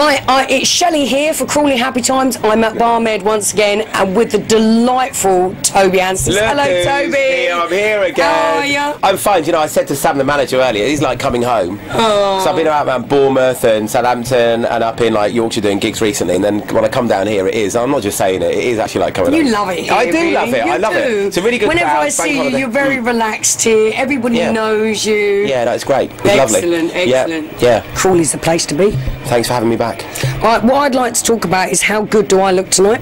It's Shelley here for Crawley Happy Times. I'm at BarMed once again, and with the delightful Toby Anstis. Hello, Toby. Here, I'm here again. How are you? I'm fine. You know, I said to Sam, the manager, earlier, he's like coming home. Oh. So I've been out around Bournemouth and Southampton and up in like Yorkshire doing gigs recently, and then when I come down here, it is. I'm not just saying it. It is actually like coming home. You love it here, I do really. love it. You I love do. it. It's a really good Whenever crowd. I see you, you're very relaxed here. Everybody knows you. Yeah, no, it's great. It's Excellent, lovely. excellent. Yeah. Crawley's the place to be. Thanks for having me back. Right, what I'd like to talk about is how good do I look tonight?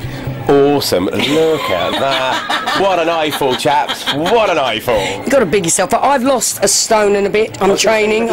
Awesome. Look at that. What an eyeful, chaps. What an eyeful. You've got to big yourself up. I've lost a stone and a bit. I'm in training.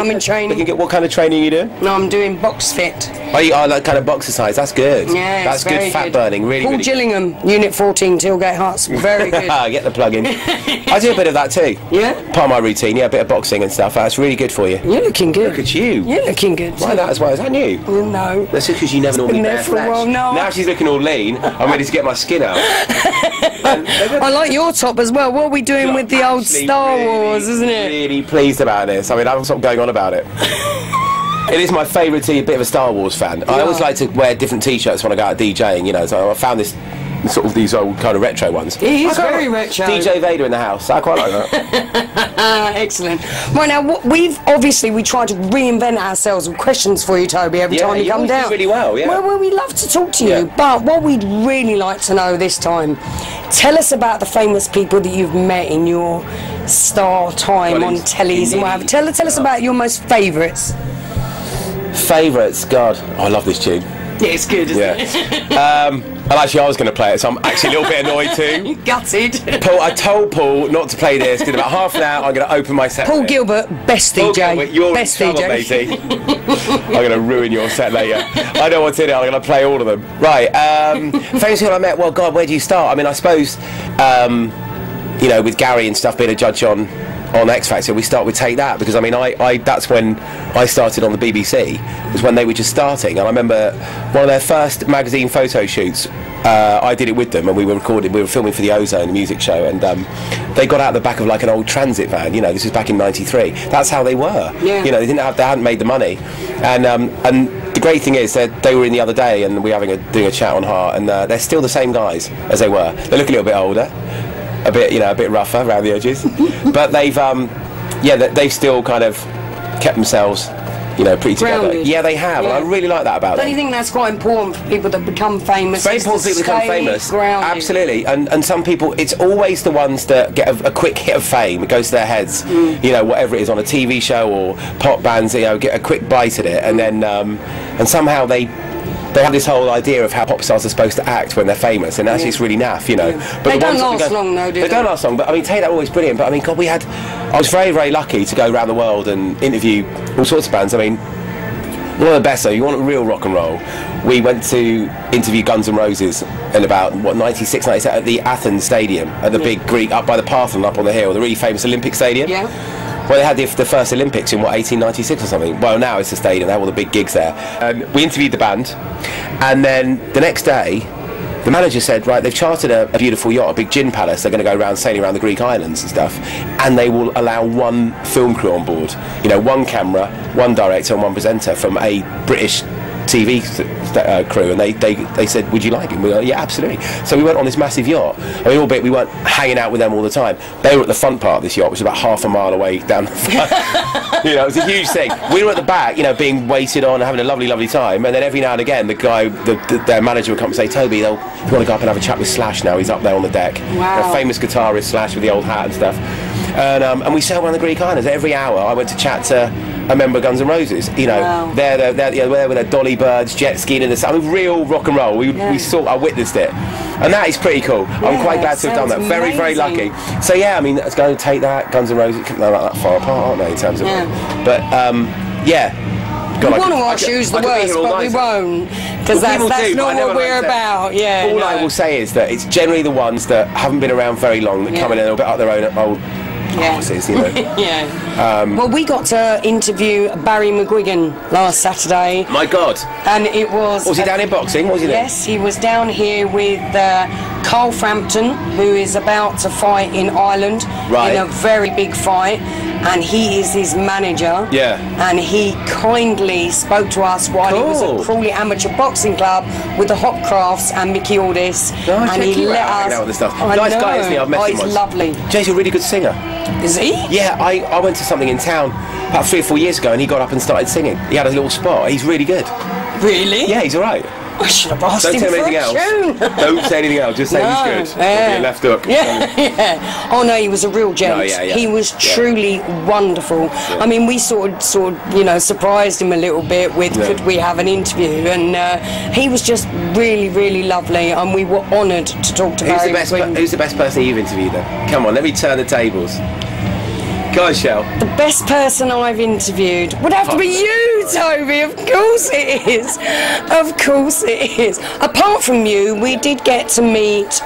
What kind of training are you doing? No, I'm doing box fit. Oh, you are like kind of boxercise. That's good. Yeah, that's good. Fat burning. Really, Paul really Gillingham, Unit 14, Tilgate Huts. Very good. Get the plug in. I do a bit of that too. Yeah? Part of my routine, yeah, a bit of boxing and stuff. That's really good for you. You're looking good. Look at you. You're looking good. Why that as well? Is that new? No. That's just because you never normally there bear for a flesh. while, no. Now she's looking all lean. I'm ready to get my skin out. I like your top as well. What are we doing with the old Star Wars, isn't it? Really pleased about this. I mean, I'm sort of going on about it. It is my favourite bit of a Star Wars fan. I always like to wear different T-shirts when I go out DJing, you know, so I found this sort of these old kind of retro ones. He is very retro. DJ Vader in the house. I quite like that. Excellent. Right, now, we try to reinvent ourselves with questions for you, Toby, every time you come down. Do really well, yeah. Well, we love to talk to you, but what we'd really like to know this time, tell us about the famous people that you've met in your star time on tellies and whatever. Tell us about your most favourites. Favourites? God, I love this tune. Yeah, it's good, isn't it? Well, actually, I was going to play it, so I'm actually a little bit annoyed too. Gutted. Paul, I told Paul not to play this. In about half an hour, I'm going to open my set. Paul Gilbert, best DJ. Gilbert, you're best in trouble, DJ. matey. I'm going to ruin your set later. I know what's in it. I'm going to play all of them. Right. Famous people I met. Well, God, where do you start? I mean, I suppose, you know, with Gary and stuff, being a judge on X Factor, we start with Take That, because I mean, that's when I started on the BBC, was when they were just starting, and I remember one of their first magazine photo shoots, I did it with them, and we were filming for the Ozone music show, and they got out the back of like an old transit van, you know, this was back in '93. That's how they were. Yeah. You know, they hadn't made the money, and the great thing is that they were in the other day, and we were doing a chat on Heart, and they're still the same guys as they were. They look a little bit older, a bit rougher around the edges, but they've still kind of kept themselves, you know, pretty together. Grounded. Yeah, they have. Yeah. And I really like that about them. Don't you think that's quite important for people that become famous? Very important for people to become famous. Grounded. Absolutely. And some people, it's always the ones that get a quick hit of fame. It goes to their heads. You know, whatever it is, on a TV show or pop bands, you know, get a quick bite at it, and then and somehow they have this whole idea of how pop stars are supposed to act when they're famous, and actually it's really naff, you know. Yeah. But they don't last long, though, do they? They don't last long, but I mean, Take That always brilliant. But I mean, God, I was very, very lucky to go around the world and interview all sorts of bands. I mean, one of the best, though, you want real rock and roll, we went to interview Guns N' Roses in about, 96, 97, at the Athens Stadium, at the big Greek, up by the Parthenon, up on the hill, the really famous Olympic Stadium. Yeah. Well, they had the first Olympics in, 1896 or something. Well, now it's the stadium, they have all the big gigs there. We interviewed the band, and then the next day, the manager said, right, they've chartered a beautiful yacht, a big gin palace. They're going to go around sailing around the Greek islands and stuff, and they will allow one film crew on board. You know, one camera, one director, and one presenter from a British TV crew, and they said, would you like it? We were like, yeah, absolutely. So we went on this massive yacht. I mean, albeit we weren't hanging out with them all the time. They were at the front part of this yacht, which was about half a mile away down the front. You know, it was a huge thing. We were at the back, you know, being waited on, having a lovely, lovely time, and then every now and again, the guy, their manager would come and say, Toby, you want to go up and have a chat with Slash now? He's up there on the deck. Wow. You know, famous guitarist Slash with the old hat and stuff. And we sailed around the Greek islands. Every hour, I went to chat to a member of Guns N' Roses. You know, wow. they're with their dolly birds, jet skiing in the sun. I mean, real rock and roll. I witnessed it, and that is pretty cool. Yeah, I'm quite glad to have done that. Very, very lucky. So yeah, I mean, let's go and Take That. Guns N' Roses, they're not that far apart, aren't they, in terms of? But yeah. God, we want to ask who's the worst, but we won't, because that's not what we're about. Yeah. All I will say is that it's generally the ones that haven't been around very long that come in a little bit up their own old arses, you know. Yeah. Well, we got to interview Barry McGuigan last Saturday. My God. And it was... Was he down in boxing? What was he doing? Yes, he was down here with Carl Frampton, who is about to fight in Ireland in a very big fight. and he is his manager. Yeah. And he kindly spoke to us while he was at Crawley Amateur Boxing Club with the Hopcrafts and Mickey Aldis. And he let us. Out with this stuff. Nice guy, isn't he? I've met him once. He's lovely. Jay's a really good singer. Is he? Yeah, I went to something in town about 3 or 4 years ago, and he got up and started singing. He had a little spot. He's really good. Really? Yeah, he's all right. I should have asked Don't him tell him for anything a else. tune. Don't say anything else. Just say he's good. Yeah. Your left hook. Yeah. Oh no, he was a real gent. No, yeah. He was truly wonderful. Yeah. I mean, we sort of, surprised him a little bit with could we have an interview, and he was just really, really lovely, and we were honoured to talk to him. Who's the best person you've interviewed then? Come on, let me turn the tables. Go on, Shell. The best person I've interviewed would have to be you, Toby. Of course it is. Of course it is. Apart from you, we did get to meet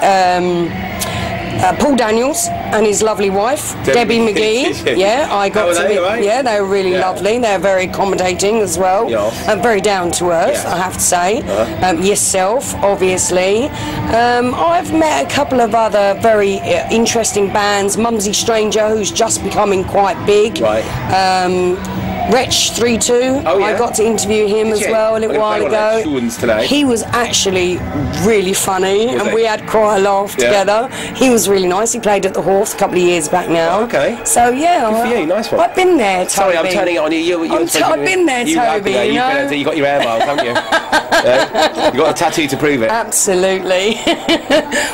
Paul Daniels and his lovely wife, Debbie McGee. Yeah, I got to meet. Right? Yeah, they were really lovely. They're very accommodating as well. And very down to earth, I have to say. Yourself, obviously. I've met a couple of other very interesting bands. Mumsy Stranger, who's just becoming quite big. Right. Wretch 32. I got to interview him as well a little while ago. He was actually really funny, and we had quite a laugh together. He was really nice. He played at the Horse a couple of years back now. Oh, okay. So yeah, good for you. Nice one. I've been there, Toby. Sorry, I'm turning it on you. I've been there, Toby. You got your air miles, haven't you? You got a tattoo to prove it. Absolutely.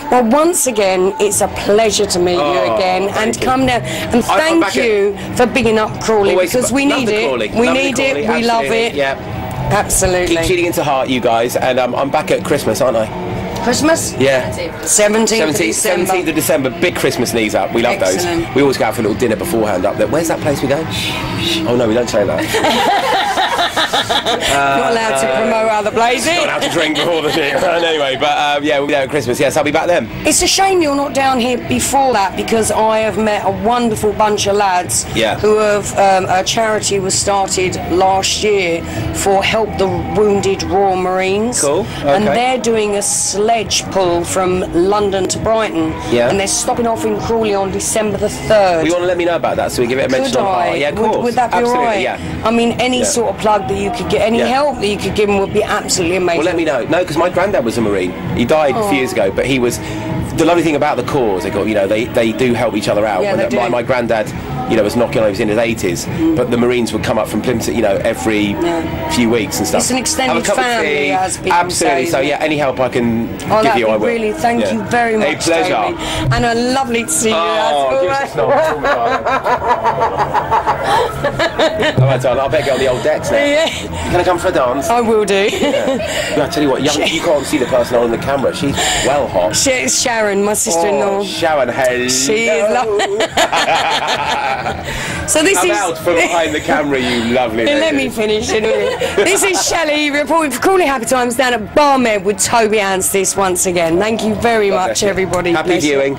Well, once again, it's a pleasure to meet you again, and come down. And thank you for bigging up Crawley, because we need it. We need it. We love it. Yeah. Absolutely. Keep cheating into heart, you guys. And I'm back at Christmas, aren't I? Christmas? Yeah. 17th of December. Big Christmas knees up. We love those. We always go out for a little dinner beforehand up there. Where's that place we go? Oh no, we don't say that. Not allowed to promote other places. Not allowed to drink before the thing. Anyway, but yeah, we'll be there at Christmas. Yes, I'll be back then. It's a shame you're not down here before that, because I have met a wonderful bunch of lads who have a charity was started last year for Help the Wounded Royal Marines. Cool. Okay. And they're doing a sledge pull from London to Brighton. Yeah. And they're stopping off in Crawley on December the 3rd. We want to let me know about that, so we give it a mention on heart. Yeah, of course. Would that be alright? Yeah. I mean, any sort of plug that you could get, any help that you could give him would be absolutely amazing. Well, let me know. No, because my granddad was a Marine. He died a few years ago, but he was. The lovely thing about the Corps, they do help each other out. Yeah, my granddad, was knocking on, he was in his 80s, but the Marines would come up from Plymouth, every few weeks and stuff. It's an extended family, as people absolutely. say. So yeah, any help I can give you, I will. Really, thank you very much, a pleasure. Toby. And lovely to see you. Alright, darling, I better get on the old decks now. Yeah. Can I come for a dance? I will do. I tell you what, you can't see the person on the camera. She's well hot. It's Sharon, my sister-in-law. Sharon, hello. She is lovely. So this I'm is out from behind the camera, you lovely lady. Let me finish in a minute. This is Shelley reporting for Crawley Happy Times down at BarMed with Toby Anstis once again. Thank you very much, everybody. Happy viewing.